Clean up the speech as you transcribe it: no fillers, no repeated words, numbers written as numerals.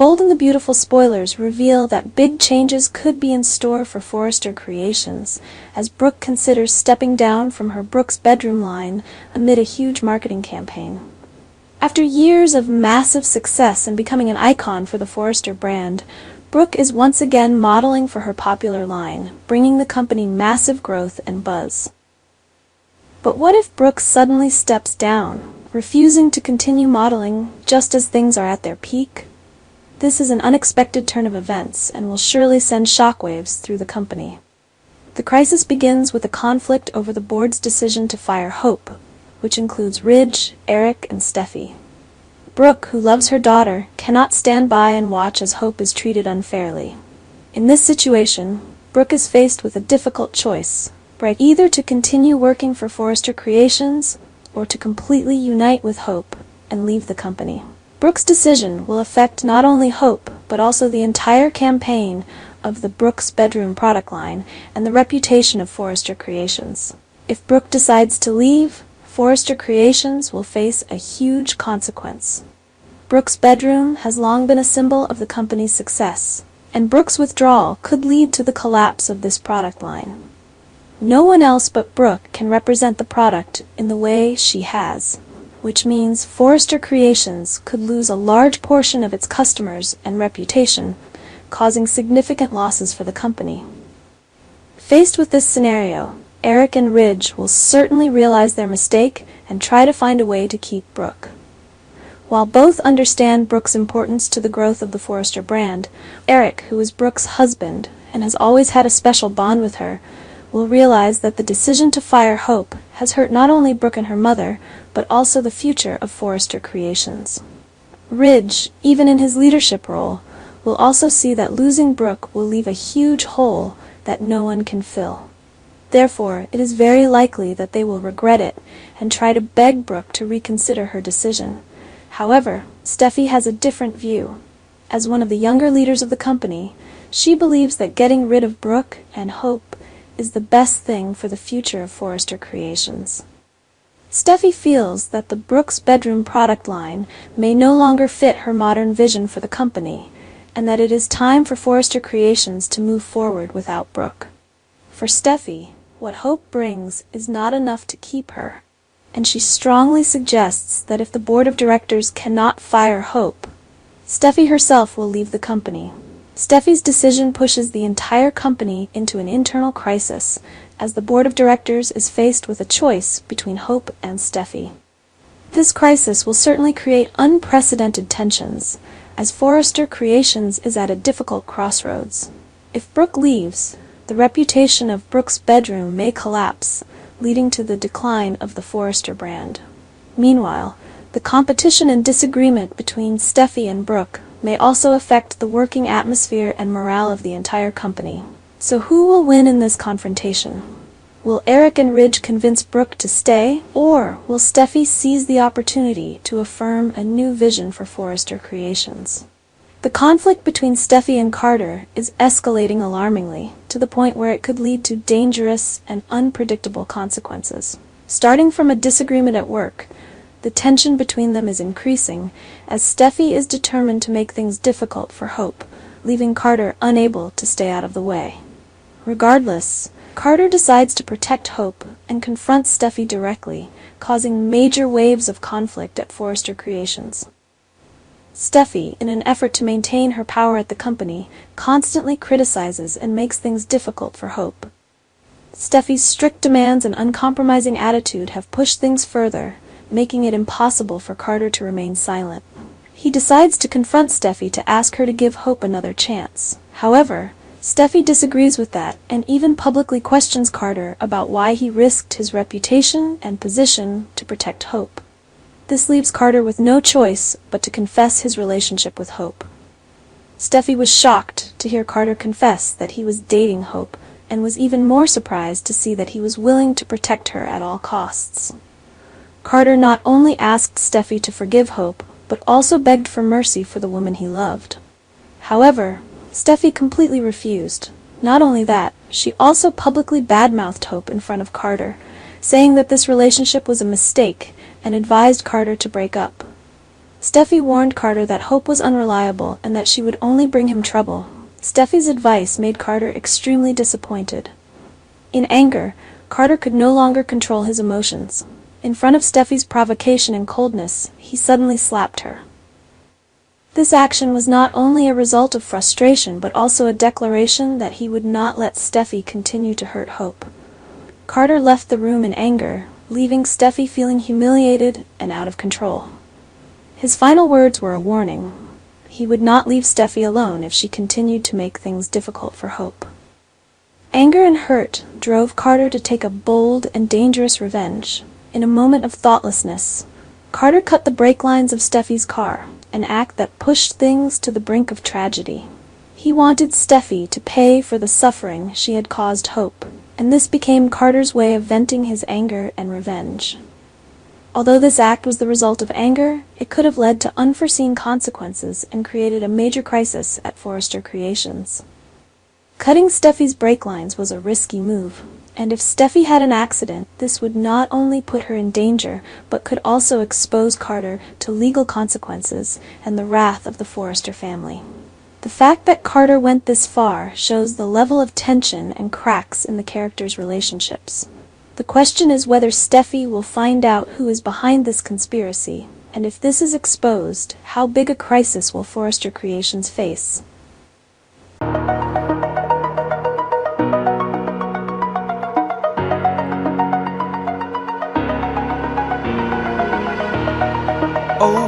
Bold and the Beautiful spoilers reveal that big changes could be in store for Forrester Creations, as Brooke considers stepping down from her Brooke's Bedroom line amid a huge marketing campaign. After years of massive success and becoming an icon for the Forrester brand, Brooke is once again modeling for her popular line, bringing the company massive growth and buzz. But what if Brooke suddenly steps down, refusing to continue modeling just as things are at their peak? This is an unexpected turn of events and will surely send shockwaves through the company. The crisis begins with a conflict over the board's decision to fire Hope, which includes Ridge, Eric, and Steffy. Brooke, who loves her daughter, cannot stand by and watch as Hope is treated unfairly. In this situation, Brooke is faced with a difficult choice, either to continue working for Forrester Creations or to completely unite with Hope and leave the company. Brooke's decision will affect not only Hope, but also the entire campaign of the Brooke's Bedroom product line and the reputation of Forrester Creations. If Brooke decides to leave, Forrester Creations will face a huge consequence. Brooke's Bedroom has long been a symbol of the company's success, and Brooke's withdrawal could lead to the collapse of this product line. No one else but Brooke can represent the product in the way she has, which means Forrester Creations could lose a large portion of its customers and reputation, causing significant losses for the company. Faced with this scenario, Eric and Ridge will certainly realize their mistake and try to find a way to keep Brooke. While both understand Brooke's importance to the growth of the Forrester brand, Eric, who is Brooke's husband and has always had a special bond with her, will realize that the decision to fire Hope has hurt not only Brooke and her mother, but also the future of Forrester Creations. Ridge, even in his leadership role, will also see that losing Brooke will leave a huge hole that no one can fill. Therefore, it is very likely that they will regret it and try to beg Brooke to reconsider her decision. However, Steffy has a different view. As one of the younger leaders of the company, she believes that getting rid of Brooke and Hope is the best thing for the future of Forrester Creations. Steffy feels that the Brooke's Bedroom product line may no longer fit her modern vision for the company, and that it is time for Forrester Creations to move forward without Brooke. For Steffy, what Hope brings is not enough to keep her, and she strongly suggests that if the board of directors cannot fire Hope, Steffy herself will leave the company. Steffy's decision pushes the entire company into an internal crisis, as the board of directors is faced with a choice between Hope and Steffy. This crisis will certainly create unprecedented tensions, as Forrester Creations is at a difficult crossroads. If Brooke leaves, the reputation of Brooke's Bedroom may collapse, leading to the decline of the Forrester brand. Meanwhile, the competition and disagreement between Steffy and Brooke may also affect the working atmosphere and morale of the entire company. So who will win in this confrontation? Will Eric and Ridge convince Brooke to stay, or will Steffy seize the opportunity to affirm a new vision for Forrester Creations? The conflict between Steffy and Carter is escalating alarmingly, to the point where it could lead to dangerous and unpredictable consequences. Starting from a disagreement at work, the tension between them is increasing, as Steffy is determined to make things difficult for Hope, leaving Carter unable to stay out of the way. Regardless, Carter decides to protect Hope and confronts Steffy directly, causing major waves of conflict at Forrester Creations. Steffy, in an effort to maintain her power at the company, constantly criticizes and makes things difficult for Hope. Steffy's strict demands and uncompromising attitude have pushed things further, making it impossible for Carter to remain silent. He decides to confront Steffy to ask her to give Hope another chance. However, Steffy disagrees with that and even publicly questions Carter about why he risked his reputation and position to protect Hope. This leaves Carter with no choice but to confess his relationship with Hope. Steffy was shocked to hear Carter confess that he was dating Hope, and was even more surprised to see that he was willing to protect her at all costs. Carter not only asked Steffy to forgive Hope, but also begged for mercy for the woman he loved. However, Steffy completely refused. Not only that, she also publicly badmouthed Hope in front of Carter, saying that this relationship was a mistake and advised Carter to break up. Steffy warned Carter that Hope was unreliable and that she would only bring him trouble. Steffy's advice made Carter extremely disappointed. In anger, Carter could no longer control his emotions. In front of Steffy's provocation and coldness, he suddenly slapped her. This action was not only a result of frustration but also a declaration that he would not let Steffy continue to hurt Hope. Carter left the room in anger, leaving Steffy feeling humiliated and out of control. His final words were a warning. He would not leave Steffy alone if she continued to make things difficult for Hope. Anger and hurt drove Carter to take a bold and dangerous revenge. In a moment of thoughtlessness, Carter cut the brake lines of Steffy's car, an act that pushed things to the brink of tragedy. He wanted Steffy to pay for the suffering she had caused Hope, and this became Carter's way of venting his anger and revenge. Although this act was the result of anger, it could have led to unforeseen consequences and created a major crisis at Forrester Creations. Cutting Steffy's brake lines was a risky move, and if Steffy had an accident, this would not only put her in danger, but could also expose Carter to legal consequences and the wrath of the Forrester family. The fact that Carter went this far shows the level of tension and cracks in the characters' relationships. The question is whether Steffy will find out who is behind this conspiracy, and if this is exposed, how big a crisis will Forrester Creations face?